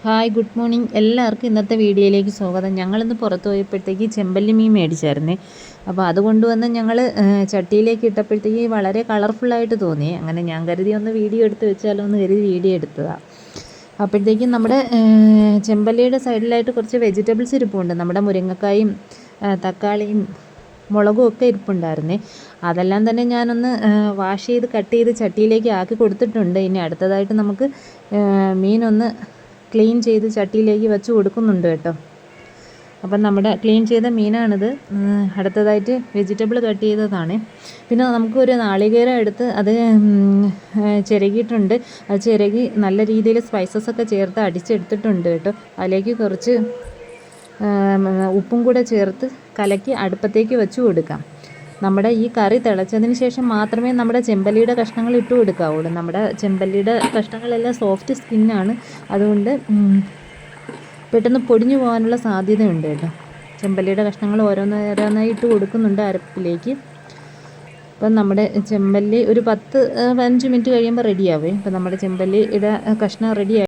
Hi, good morning. എല്ലാവർക്കും ഇന്നത്തെ വീഡിയോയിലേക്ക് സ്വാഗതം. ഞങ്ങളിന്ന് പുറത്ത് പോയപ്പോഴത്തേക്ക് ചെമ്പല്ലി മീൻ മേടിച്ചായിരുന്നേ. അപ്പോൾ അതുകൊണ്ടുവന്ന് ഞങ്ങൾ ചട്ടിയിലേക്ക് ഇട്ടപ്പോഴത്തേക്ക് വളരെ കളർഫുള്ളായിട്ട് തോന്നി. അങ്ങനെ ഞാൻ കരുതി ഒന്ന് വീഡിയോ എടുത്ത് വെച്ചാലോ എന്ന് കരുതി വീഡിയോ എടുത്തതാണ്. അപ്പോഴത്തേക്കും നമ്മുടെ ചെമ്പല്ലിയുടെ സൈഡിലായിട്ട് കുറച്ച് വെജിറ്റബിൾസ് ഇരിപ്പുണ്ട്. നമ്മുടെ മുരിങ്ങക്കായും തക്കാളിയും മുളകും ഒക്കെ ഇരിപ്പുണ്ടായിരുന്നേ. അതെല്ലാം തന്നെ ഞാനൊന്ന് വാഷ് ചെയ്ത് കട്ട് ചെയ്ത് ചട്ടിയിലേക്ക് ആക്കി കൊടുത്തിട്ടുണ്ട്. ഇനി അടുത്തതായിട്ട് നമുക്ക് മീനൊന്ന് ക്ലീൻ ചെയ്ത് ചട്ടിയിലേക്ക് വെച്ച് കൊടുക്കുന്നുണ്ട് കേട്ടോ. അപ്പം നമ്മുടെ ക്ലീൻ ചെയ്ത മീനാണിത്. അടുത്തതായിട്ട് വെജിറ്റബിൾ കട്ട് ചെയ്തതാണ്. പിന്നെ നമുക്കൊരു നാളികേരം എടുത്ത് അത് ചിരകിയിട്ടുണ്ട്. അത് ചിരകി നല്ല രീതിയിൽ സ്പൈസസ് ഒക്കെ ചേർത്ത് അടിച്ചെടുത്തിട്ടുണ്ട് കേട്ടോ. അതിലേക്ക് കുറച്ച് ഉപ്പും കൂടെ ചേർത്ത് കലക്കി അടുപ്പത്തേക്ക് വെച്ച് കൊടുക്കാം. നമ്മുടെ ഈ കറി തിളച്ചതിന് ശേഷം മാത്രമേ നമ്മുടെ ചെമ്പല്ലിയുടെ കഷ്ണങ്ങൾ ഇട്ട് കൊടുക്കാവുള്ളൂ. നമ്മുടെ ചെമ്പല്ലിയുടെ കഷ്ണങ്ങളെല്ലാം സോഫ്റ്റ് സ്കിന്നാണ്. അതുകൊണ്ട് പെട്ടെന്ന് പൊടിഞ്ഞു പോകാനുള്ള സാധ്യതയുണ്ട് കേട്ടോ. ചെമ്പല്ലിയുടെ കഷ്ണങ്ങൾ ഓരോന്നോരോന്നായി ഇട്ട് കൊടുക്കുന്നുണ്ട് അരപ്പിലേക്ക്. അപ്പം നമ്മുടെ ചെമ്പല്ലി ഒരു 10-15 മിനിറ്റ് കഴിയുമ്പോൾ റെഡിയാവേ. അപ്പം നമ്മുടെ ചെമ്പല്ലിയുടെ കഷ്ണം റെഡിയായി.